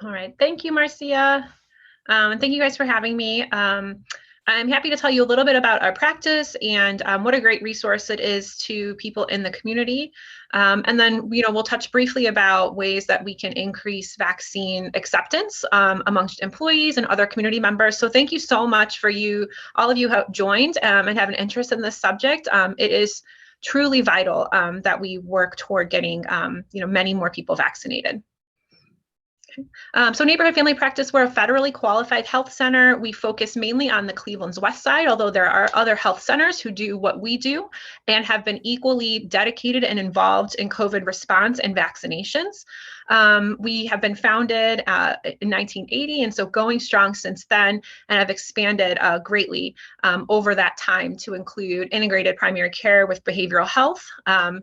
All right. Thank you, Marcia. And thank you guys for having me. I'm happy to tell you a little bit about our practice and what a great resource it is to people in the community. And then, we'll touch briefly about ways that we can increase vaccine acceptance amongst employees and other community members. So thank you so much for all of you who have joined and have an interest in this subject. It is truly vital that we work toward getting, many more people vaccinated. So Neighborhood Family Practice, we're a federally qualified health center. We focus mainly on the Cleveland's west side, although there are other health centers who do what we do and have been equally dedicated and involved in COVID response and vaccinations. We have been founded in 1980, and so going strong since then, and have expanded greatly over that time to include integrated primary care with behavioral health.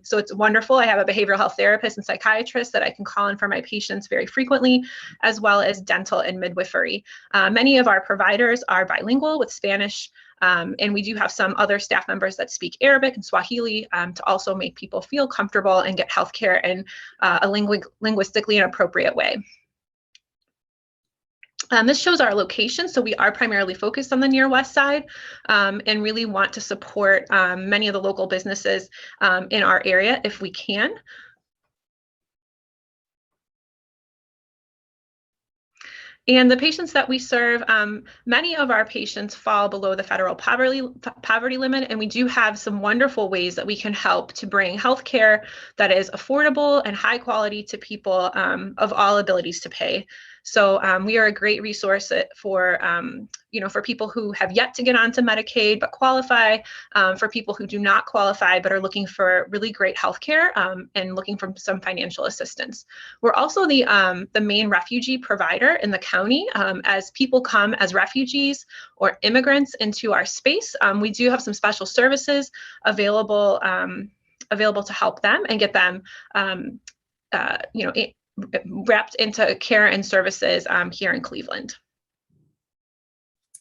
So it's wonderful. I have a behavioral health therapist and psychiatrist that I can call in for my patients very frequently, as well as dental and midwifery. Many of our providers are bilingual with Spanish, and we do have some other staff members that speak Arabic and Swahili to also make people feel comfortable and get healthcare in a linguistically and appropriate way. This shows our location, so we are primarily focused on the near west side and really want to support many of the local businesses in our area if we can. And the patients that we serve, many of our patients fall below the federal poverty limit, and we do have some wonderful ways that we can help to bring healthcare that is affordable and high quality to people of all abilities to pay. So we are a great resource for people who have yet to get onto Medicaid but qualify, for people who do not qualify but are looking for really great healthcare and looking for some financial assistance. We're also the main refugee provider in the county. As people come as refugees or immigrants into our space, we do have some special services available to help them and get them wrapped into care and services here in Cleveland.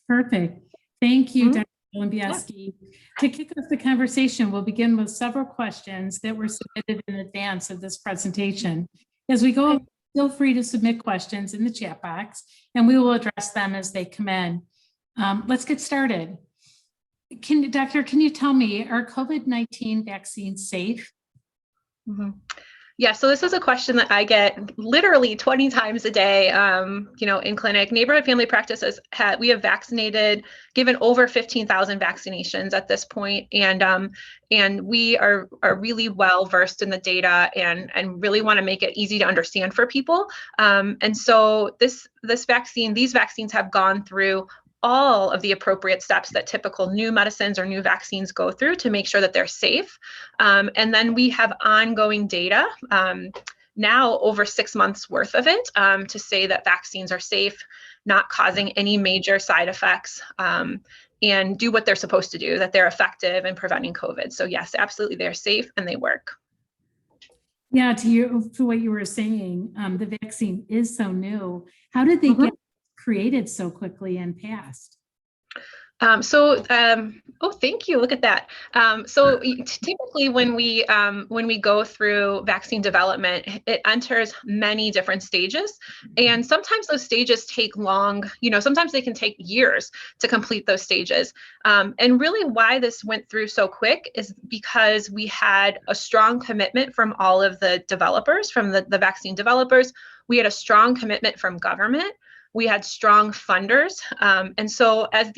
Perfect. Thank you, Dr. Olembieski. Yeah. To kick off the conversation, we'll begin with several questions that were submitted in advance of this presentation. As we go, feel free to submit questions in the chat box, and we will address them as they come in. Let's get started. Doctor, can you tell me, are COVID-19 vaccines safe? Mm-hmm. Yeah, so this is a question that I get literally 20 times a day, in clinic. Neighborhood Family Practices, we have given over 15,000 vaccinations at this point, and we are really well versed in the data and really want to make it easy to understand for people. And so these vaccines have gone through all of the appropriate steps that typical new medicines or new vaccines go through to make sure that they're safe. And then we have ongoing data, now over 6 months worth of it, to say that vaccines are safe, not causing any major side effects, and do what they're supposed to do, that they're effective in preventing COVID. So yes, absolutely, they're safe and they work. Yeah, to what you were saying, the vaccine is so new. How did they get created so quickly and passed? Thank you. Look at that. So typically when we go through vaccine development, it enters many different stages, and sometimes those stages take long, sometimes they can take years to complete those stages. And really why this went through so quick is because we had a strong commitment from all of the developers, from the vaccine developers. We had a strong commitment from government. We had strong funders. And so as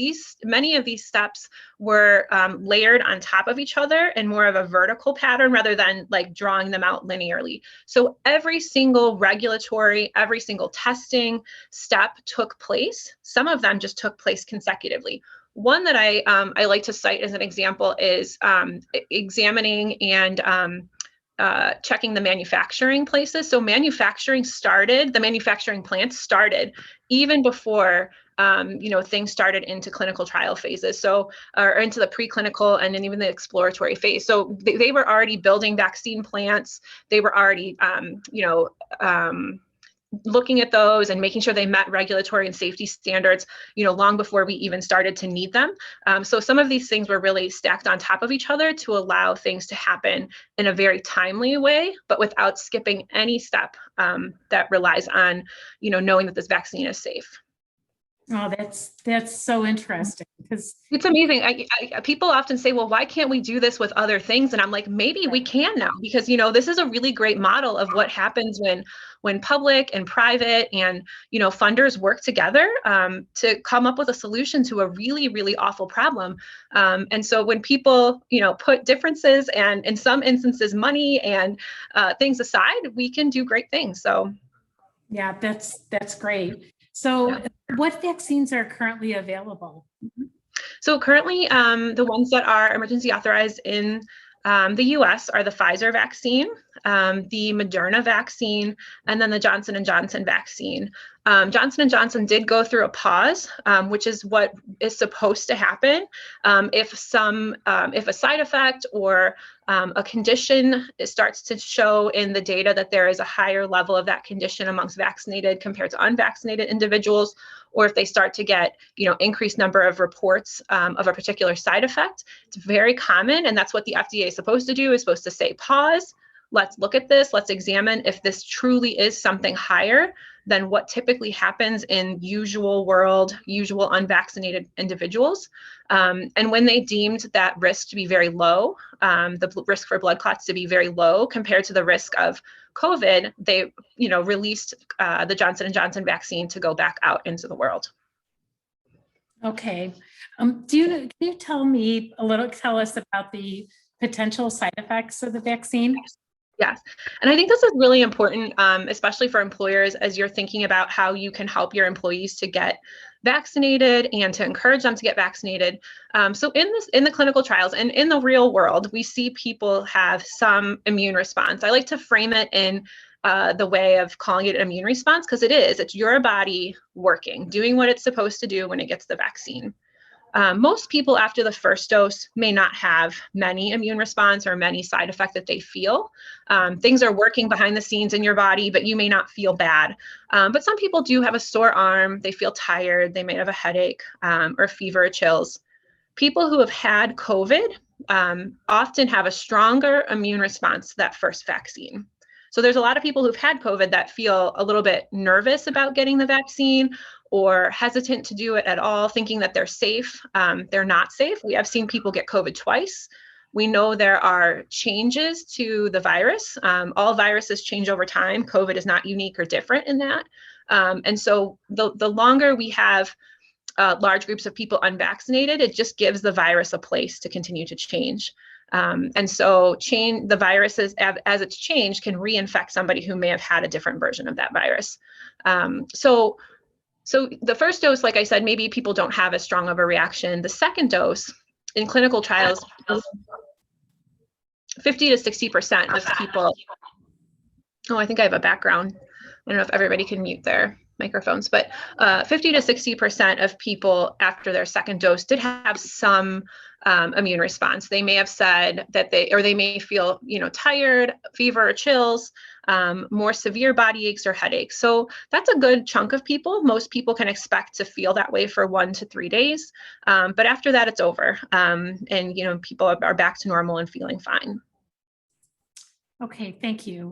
many of these steps were layered on top of each other in more of a vertical pattern rather than like drawing them out linearly. So every single regulatory, every single testing step took place. Some of them just took place consecutively. One that I like to cite as an example is examining and checking the manufacturing places. So the manufacturing plants started even before things started into clinical trial phases, or into the preclinical and then even the exploratory phase. So they were already building vaccine plants. They were already looking at those and making sure they met regulatory and safety standards, long before we even started to need them. So some of these things were really stacked on top of each other to allow things to happen in a very timely way, but without skipping any step that relies on, knowing that this vaccine is safe. Oh, that's so interesting because it's amazing. People often say, well, why can't we do this with other things? And I'm like, maybe we can now, because, this is a really great model of what happens when public and private and, funders work together to come up with a solution to a really, really awful problem. And so when people, put differences and in some instances, money and things aside, we can do great things. So. Yeah, that's great. So what vaccines are currently available? So currently, the ones that are emergency authorized in the US are the Pfizer vaccine, the Moderna vaccine, and then the Johnson & Johnson vaccine. Johnson & Johnson did go through a pause, which is what is supposed to happen if a side effect or a condition starts to show in the data that there is a higher level of that condition amongst vaccinated compared to unvaccinated individuals, or if they start to get, increased number of reports of a particular side effect. It's very common, and that's what the FDA is supposed to do, is supposed to say, pause, let's look at this, let's examine if this truly is something higher than what typically happens in usual unvaccinated individuals. And when they deemed that risk to be very low, the risk for blood clots to be very low compared to the risk of COVID, they, released the Johnson & Johnson vaccine to go back out into the world. Okay. Can you tell us about the potential side effects of the vaccine? Yes. And I think this is really important, especially for employers, as you're thinking about how you can help your employees to get vaccinated and to encourage them to get vaccinated. So in the clinical trials and in the real world, we see people have some immune response. I like to frame it in the way of calling it an immune response, because it's your body working, doing what it's supposed to do when it gets the vaccine. Most people after the first dose may not have many immune response or many side effect that they feel. Things are working behind the scenes in your body, but you may not feel bad. But some people do have a sore arm, they feel tired, they may have a headache or fever or chills. People who have had COVID often have a stronger immune response to that first vaccine. So there's a lot of people who've had COVID that feel a little bit nervous about getting the vaccine or hesitant to do it at all, thinking that they're safe. They're not safe. We have seen people get COVID twice. We know there are changes to the virus. All viruses change over time. COVID is not unique or different in that. And so the longer we have large groups of people unvaccinated, it just gives the virus a place to continue to change. And so the viruses, as it's changed, can reinfect somebody who may have had a different version of that virus. So the first dose, like I said, maybe people don't have as strong of a reaction. The second dose in clinical trials, 50 to 60% of people, I think I have a background. I don't know if everybody can mute their microphones, but 50 to 60% of people after their second dose did have some immune response. They may have said that they may feel, tired, fever or chills, more severe body aches or headaches. So that's a good chunk of people. Most people can expect to feel that way for 1 to 3 days. But after that, it's over. And, people are back to normal and feeling fine. Okay, thank you.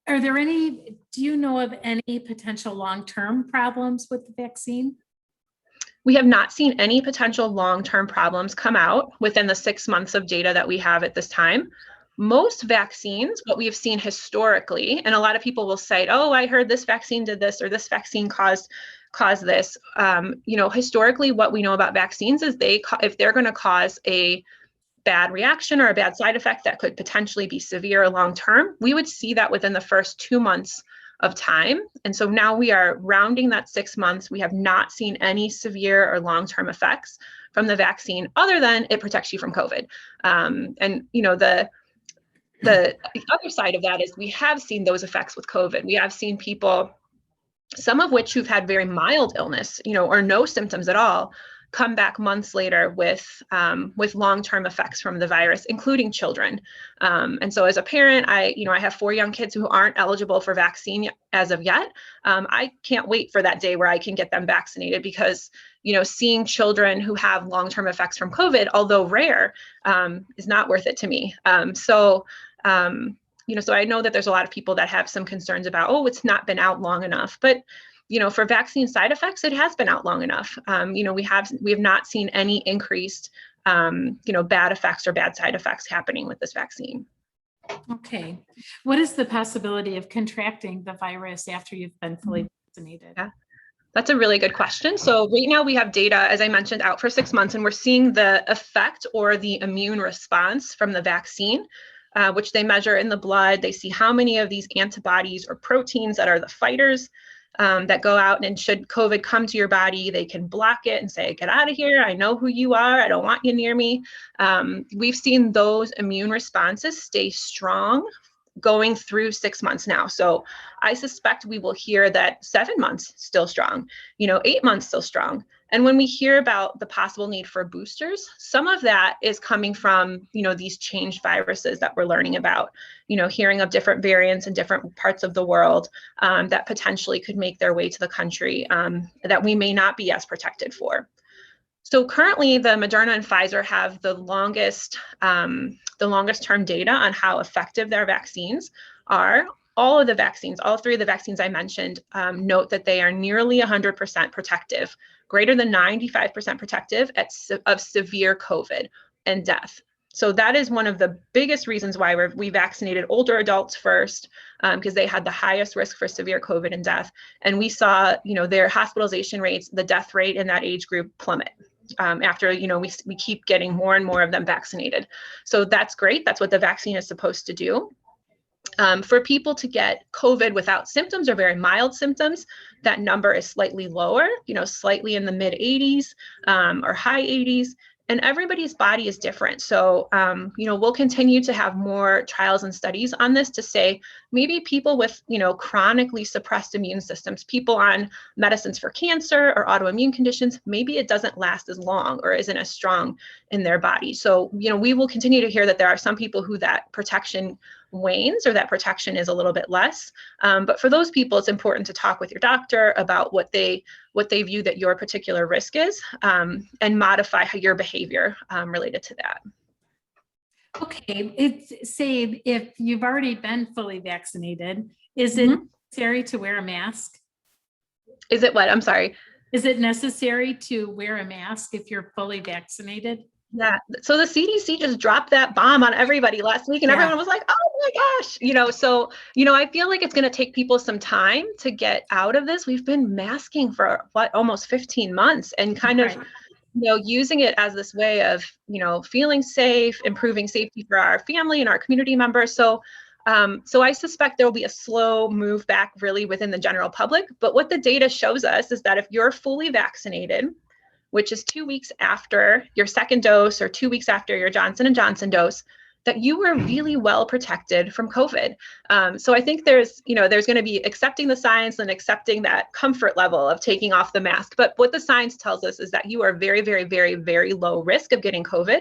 Do you know of any potential long-term problems with the vaccine? We have not seen any potential long-term problems come out within the 6 months of data that we have at this time. Most vaccines, what we have seen historically, and a lot of people will say, oh, I heard this vaccine did this, or this vaccine caused this. Historically, what we know about vaccines is if they're going to cause a bad reaction or a bad side effect that could potentially be severe or long-term, we would see that within the first 2 months of time. And so now we are rounding that 6 months. We have not seen any severe or long-term effects from the vaccine other than it protects you from COVID. The other side of that is we have seen those effects with COVID. We have seen people, some of which who've had very mild illness, or no symptoms at all, come back months later with long-term effects from the virus, including children. And so as a parent, I have 4 young kids who aren't eligible for vaccine as of yet. I can't wait for that day where I can get them vaccinated, because seeing children who have long-term effects from COVID, although rare, is not worth it to me. So I know that there's a lot of people that have some concerns about, oh, it's not been out long enough. But for vaccine side effects, it has been out long enough. We have not seen any increased bad effects or bad side effects happening with this vaccine. Okay. What is the possibility of contracting the virus after you've been fully vaccinated? Yeah. That's a really good question. So right now we have data, as I mentioned, out for 6 months, and we're seeing the effect or the immune response from the vaccine, which they measure in the blood. They see how many of these antibodies or proteins that are the fighters that go out, and should COVID come to your body, they can block it and say, get out of here. I know who you are. I don't want you near me. We've seen those immune responses stay strong going through 6 months now. So I suspect we will hear that 7 months still strong, 8 months still strong. And when we hear about the possible need for boosters, some of that is coming from, these changed viruses that we're learning about, hearing of different variants in different parts of the world that potentially could make their way to the country that we may not be as protected for. So currently, the Moderna and Pfizer have the longest term data on how effective their vaccines are. All of the vaccines, all 3 of the vaccines I mentioned, note that they are nearly 100% protective, greater than 95% protective of severe COVID and death. So that is one of the biggest reasons why we vaccinated older adults first, because they had the highest risk for severe COVID and death. And we saw, their hospitalization rates, the death rate in that age group plummet. After, we keep getting more and more of them vaccinated. So that's great. That's what the vaccine is supposed to do. For people to get COVID without symptoms or very mild symptoms, that number is slightly lower, slightly in the mid 80s or high 80s. And everybody's body is different. So, we'll continue to have more trials and studies on this to say maybe people with, chronically suppressed immune systems, people on medicines for cancer or autoimmune conditions, maybe it doesn't last as long or isn't as strong in their body. So, we will continue to hear that there are some people who that protection wanes or that protection is a little bit less. But for those people, it's important to talk with your doctor about what they view that your particular risk is, and modify your behavior related to that. Okay, say if you've already been fully vaccinated, is it necessary to wear a mask? Is it what? I'm sorry. Is it necessary to wear a mask if you're fully vaccinated? Yeah. So the CDC just dropped that bomb on everybody last week, and everyone was like, oh my gosh, so, I feel like it's going to take people some time to get out of this. We've been masking for almost 15 months and kind of, using it as this way of, feeling safe, improving safety for our family and our community members. So I suspect there will be a slow move back really within the general public. But what the data shows us is that if you're fully vaccinated, which is 2 weeks after your second dose or 2 weeks after your Johnson & Johnson dose, that you were really well protected from COVID. So I think there's going to be accepting the science and accepting that comfort level of taking off the mask. But what the science tells us is that you are very, very, very, very low risk of getting COVID.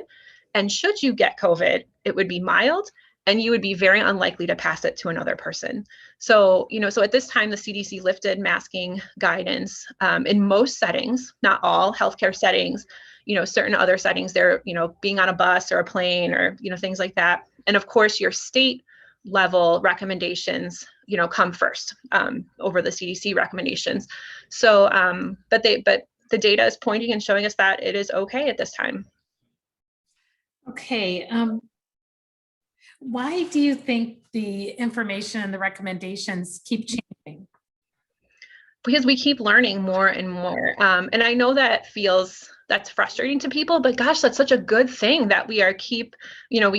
And should you get COVID, it would be mild, and you would be very unlikely to pass it to another person. So, so at this time, the CDC lifted masking guidance in most settings, not all healthcare settings, certain other settings, they're, being on a bus or a plane or, things like that. And of course, your state level recommendations, come first over the CDC recommendations. So, but the data is pointing and showing us that it is okay at this time. Okay. Why do you think the information and the recommendations keep changing? Because we keep learning more and more. And I know that's frustrating to people, but gosh, that's such a good thing that we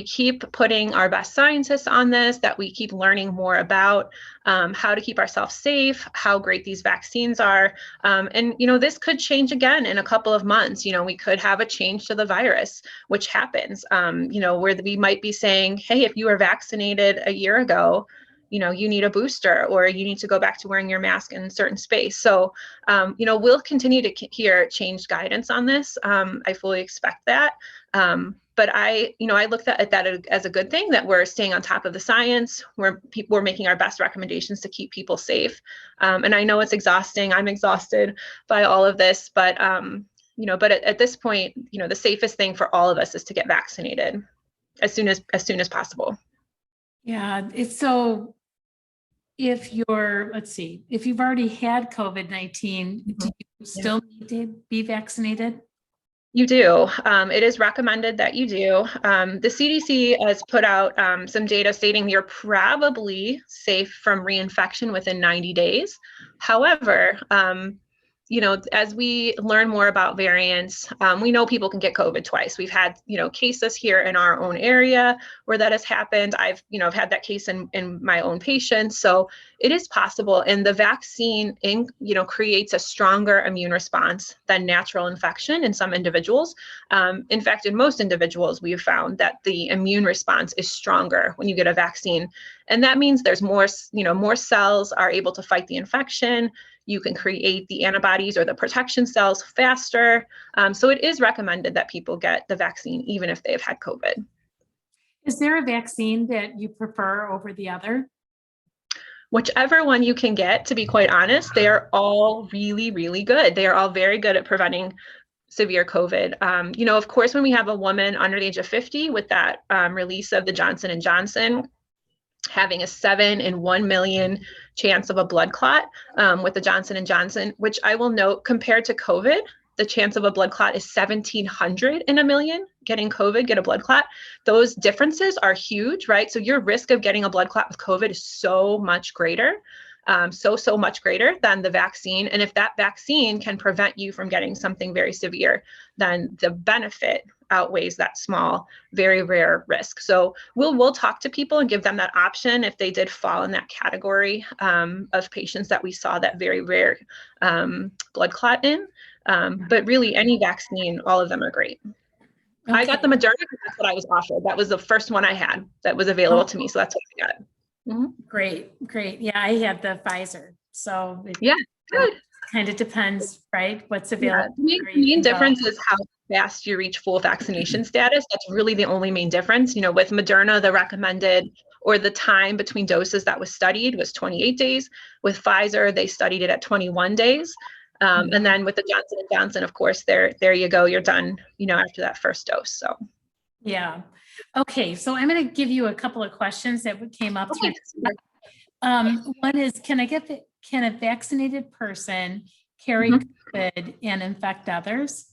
keep putting our best scientists on this, that we keep learning more about how to keep ourselves safe, how great these vaccines are. And, this could change again in a couple of months. We could have a change to the virus, which happens, where we might be saying, hey, if you were vaccinated a year ago, you need a booster, or you need to go back to wearing your mask in a certain space. So, we'll continue to hear changed guidance on this. I fully expect that. But I looked at that as a good thing, that we're staying on top of the science. We're making our best recommendations to keep people safe. And I know it's exhausting. I'm exhausted by all of this, but but at this point, the safest thing for all of us is to get vaccinated as soon as possible. Yeah, it's so. If you've already had COVID-19, do you still need to be vaccinated? You do. It is recommended that you do. The CDC has put out some data stating you're probably safe from reinfection within 90 days. However, as we learn more about variants, we know people can get COVID twice. We've had, cases here in our own area where that has happened. I've had that case in my own patients. So it is possible. And the vaccine, creates a stronger immune response than natural infection in some individuals. In fact, in most individuals, we've found that the immune response is stronger when you get a vaccine. And that means there's more cells are able to fight the infection. You can create the antibodies or the protection cells faster. So it is recommended that people get the vaccine, even if they have had COVID. Is there a vaccine that you prefer over the other? Whichever one you can get, to be quite honest, they are all really, really good. They are all very good at preventing severe COVID. Of course, when we have a woman under the age of 50 with that release of the Johnson & Johnson, having a 7 in 1 million chance of a blood clot with the Johnson & Johnson, which I will note, compared to COVID, the chance of a blood clot is 1,700 in a million. Getting COVID, get a blood clot. Those differences are huge, right? So your risk of getting a blood clot with COVID is so much greater. So much greater than the vaccine. And if that vaccine can prevent you from getting something very severe, then the benefit outweighs that small, very rare risk. So we'll talk to people and give them that option if they did fall in that category of patients that we saw that very rare blood clot in. But really, any vaccine, all of them are great. Okay. I got the Moderna because that's what I was offered. That was the first one I had that was available to me. So that's what I got. Mm-hmm. Great. Yeah, I had the Pfizer. So good. Kind of depends, right? What's available. Yeah. The main difference is how fast you reach full vaccination status. That's really the only main difference. With Moderna, the recommended or the time between doses that was studied was 28 days. With Pfizer, they studied it at 21 days. And then with the Johnson & Johnson, of course, there you go. You're done, after that first dose. So. Yeah. Okay. So I'm going to give you a couple of questions that came up. Okay. One is, can a vaccinated person carry COVID and infect others?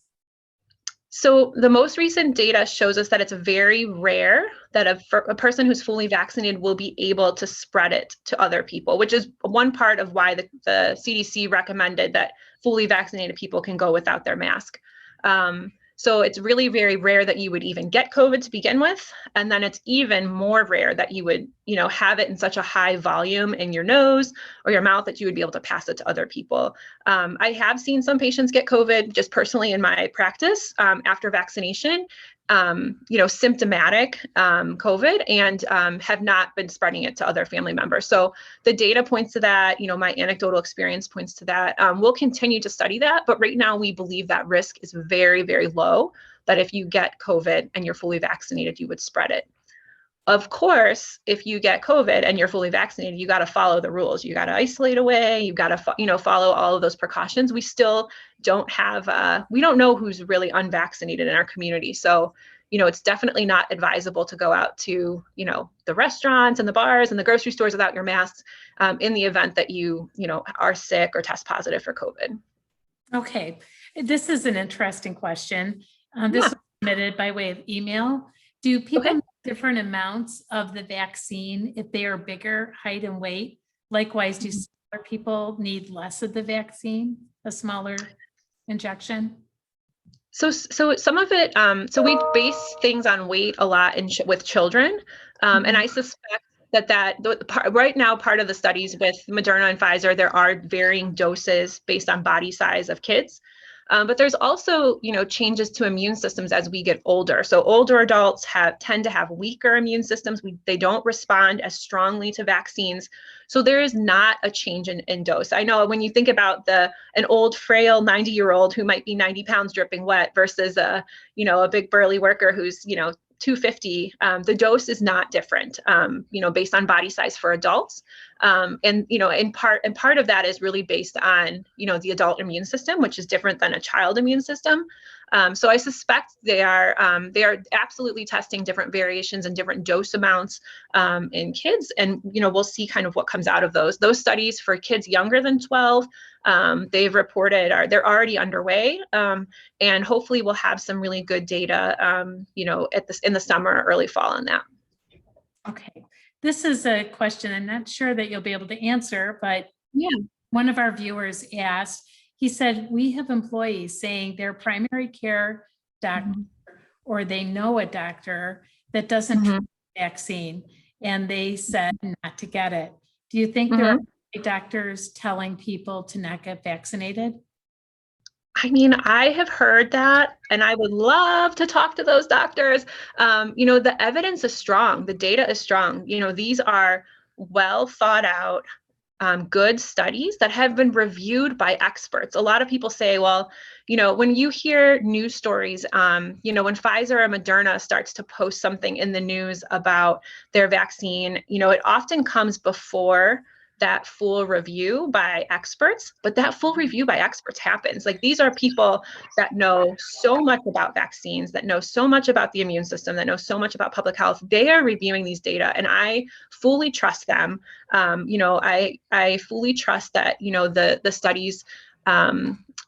So the most recent data shows us that it's very rare that a person who's fully vaccinated will be able to spread it to other people, which is one part of why the CDC recommended that fully vaccinated people can go without their mask. So it's really very rare that you would even get COVID to begin with. And then it's even more rare that you would, have it in such a high volume in your nose or your mouth that you would be able to pass it to other people. I have seen some patients get COVID just personally in my practice after vaccination, symptomatic COVID and have not been spreading it to other family members. So the data points to that, my anecdotal experience points to that. We'll continue to study that, but right now we believe that risk is very, very low, that if you get COVID and you're fully vaccinated, you would spread it. Of course, if you get COVID and you're fully vaccinated, you got to follow the rules. You got to isolate away. You got to, follow all of those precautions. We still don't have, we don't know who's really unvaccinated in our community. So, it's definitely not advisable to go out to, the restaurants and the bars and the grocery stores without your masks in the event that you, are sick or test positive for COVID. Okay. This is an interesting question. This was submitted by way of email. Do people need different amounts of the vaccine if they are bigger, height and weight? Likewise, do smaller people need less of the vaccine, a smaller injection? So some of it, so we base things on weight a lot with children. And I suspect right now, part of the studies with Moderna and Pfizer, there are varying doses based on body size of kids. But there's also, changes to immune systems as we get older. So older adults tend to have weaker immune systems. They don't respond as strongly to vaccines. So there is not a change in dose. I know when you think about an old, frail 90-year-old who might be 90 pounds dripping wet versus a big burly worker who's, 250, the dose is not different, based on body size for adults. And part of that is really based on, the adult immune system, which is different than a child immune system. So I suspect they are absolutely testing different variations and different dose amounts in kids. And, we'll see kind of what comes out of those. Those studies for kids younger than 12, they've reported they're already underway. And hopefully we'll have some really good data, in the summer or early fall on that. Okay. This is a question I'm not sure that you'll be able to answer, but yeah, one of our viewers asked, he said, we have employees saying their primary care doctor or they know a doctor that doesn't treat the vaccine and they said not to get it. Do you think there are doctors telling people to not get vaccinated? I mean, I have heard that, and I would love to talk to those doctors. The evidence is strong. The data is strong. These are well thought out, good studies that have been reviewed by experts. A lot of people say, well, when you hear news stories, when Pfizer or Moderna starts to post something in the news about their vaccine, it often comes before that full review by experts, but that full review by experts happens. Like, these are people that know so much about vaccines, that know so much about the immune system, that know so much about public health. They are reviewing these data, and I fully trust them. I fully trust that, the studies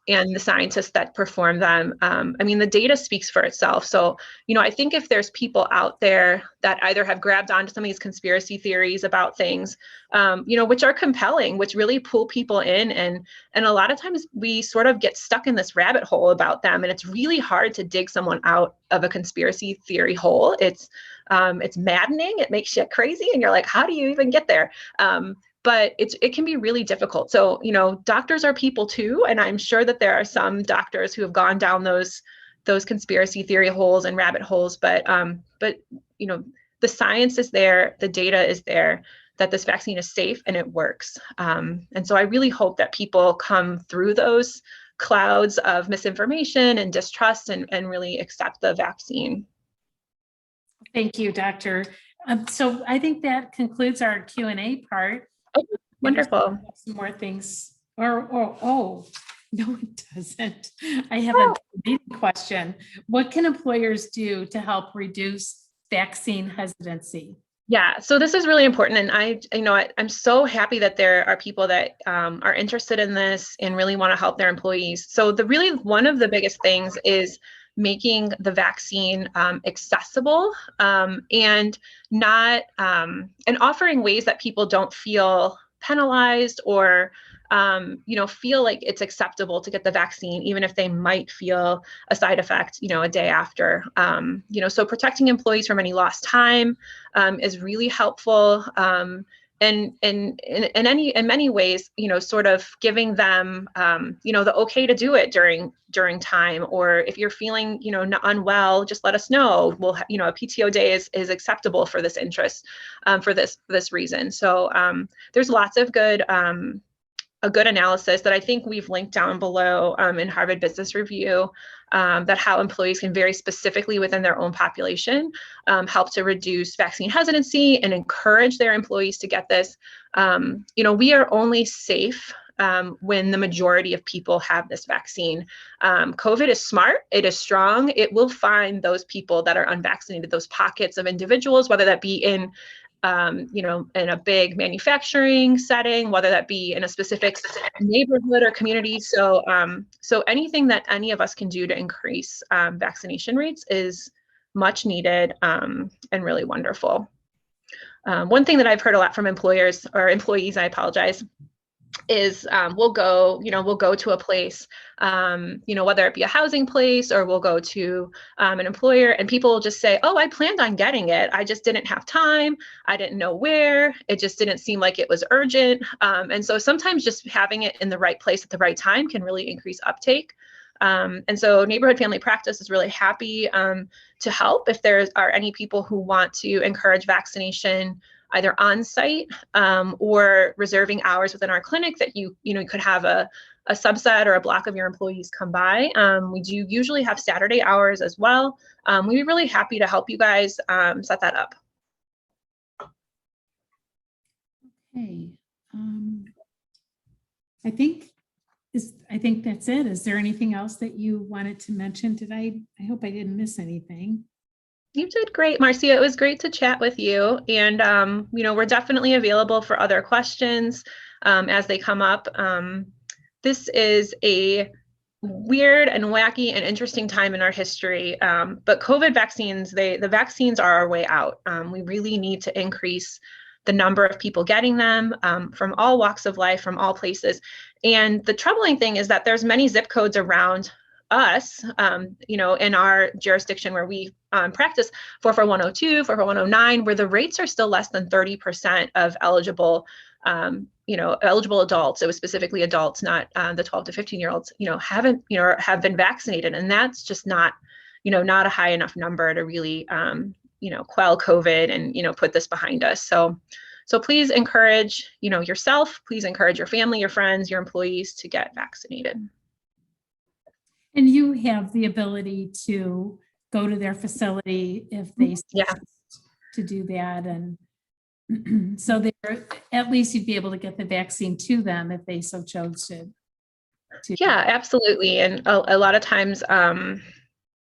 and the scientists that perform them. The data speaks for itself. So, I think if there's people out there that either have grabbed onto some of these conspiracy theories about things, which are compelling, which really pull people in, and a lot of times we sort of get stuck in this rabbit hole about them, and it's really hard to dig someone out of a conspiracy theory hole. It's maddening. It makes you crazy, and you're like, how do you even get there? But it can be really difficult. So, doctors are people too, and I'm sure that there are some doctors who have gone down those conspiracy theory holes and rabbit holes. But the science is there, the data is there, that this vaccine is safe and it works. And so I really hope that people come through those clouds of misinformation and distrust and really accept the vaccine. Thank you, Doctor. So I think that concludes our Q&A part. Oh, wonderful. Some more things. Oh, no, it doesn't. I have a question. What can employers do to help reduce vaccine hesitancy? Yeah, so this is really important, and I'm so happy that there are people that are interested in this and really want to help their employees. So one of the biggest things is making the vaccine accessible, and not and offering ways that people don't feel penalized or feel like it's acceptable to get the vaccine, even if they might feel a side effect, a day after. So protecting employees from any lost time is really helpful. And in many ways, sort of giving them, the okay to do it during time, or if you're feeling, unwell, just let us know. We'll, a PTO day is acceptable for this interest, for this reason. So there's lots of a good analysis that I think we've linked down below in Harvard Business Review, that how employees can very specifically within their own population help to reduce vaccine hesitancy and encourage their employees to get this. We are only safe when the majority of people have this vaccine. COVID is smart, it is strong, it will find those people that are unvaccinated, those pockets of individuals, whether that be in in a big manufacturing setting, whether that be in a specific neighborhood or community. So anything that any of us can do to increase vaccination rates is much needed and really wonderful. One thing that I've heard a lot from employers or employees, I apologize, is we'll go to a place, whether it be a housing place or we'll go to an employer, and people will just say, oh, I planned on getting it. I just didn't have time. I didn't know where. It just didn't seem like it was urgent. And so sometimes just having it in the right place at the right time can really increase uptake. And so Neighborhood Family Practice is really happy to help if there are any people who want to encourage vaccination either on site or reserving hours within our clinic that you could have a subset or a block of your employees come by. We do usually have Saturday hours as well. We'd be really happy to help you guys set that up. Okay. I think that's it. Is there anything else that you wanted to mention? I hope I didn't miss anything. You did great, Marcia. It was great to chat with you. And, we're definitely available for other questions as they come up. This is a weird and wacky and interesting time in our history. But COVID vaccines, the vaccines are our way out. We really need to increase the number of people getting them from all walks of life, from all places. And the troubling thing is that there's many zip codes around us, in our jurisdiction where we practice 44102, 44109, where the rates are still less than 30% of eligible adults. It was specifically adults, not the 12 to 15-year-olds, have been vaccinated. And that's just not a high enough number to really, quell COVID and, put this behind us. So please encourage, yourself, please encourage your family, your friends, your employees to get vaccinated. And you have the ability to go to their facility if they to do that. And so at least you'd be able to get the vaccine to them if they so chose to. Yeah, absolutely. And a lot of times,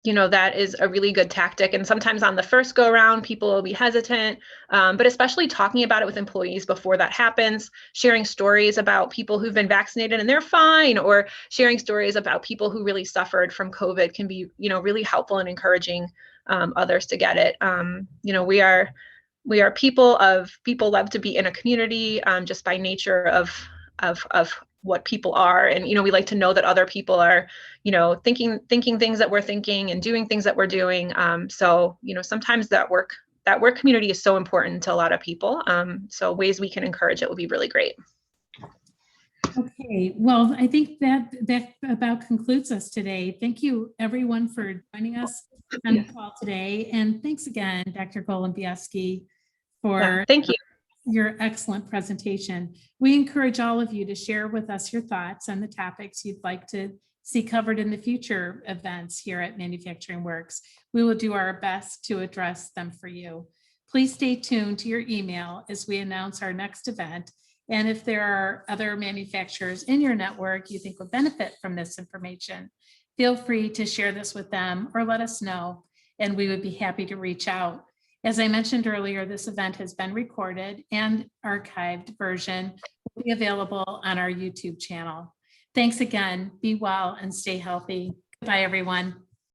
that is a really good tactic. And sometimes on the first go around, people will be hesitant, but especially talking about it with employees before that happens, sharing stories about people who've been vaccinated and they're fine, or sharing stories about people who really suffered from COVID can be, really helpful in encouraging others to get it. We are people love to be in a community just by nature of what people are. And, we like to know that other people are, thinking things that we're thinking and doing things that we're doing. So, sometimes that work community is so important to a lot of people. So ways we can encourage it would be really great. Okay, well, I think that about concludes us today. Thank you everyone for joining us on the call today. And thanks again, Dr. Golubieski, for thank you. Your excellent presentation. We encourage all of you to share with us your thoughts on the topics you'd like to see covered in the future events here at Manufacturing Works. We will do our best to address them for you. Please stay tuned to your email as we announce our next event. And if there are other manufacturers in your network you think will benefit from this information, feel free to share this with them or let us know, and we would be happy to reach out. As I mentioned earlier, this event has been recorded and archived version will be available on our YouTube channel. Thanks again. Be well and stay healthy. Goodbye, everyone.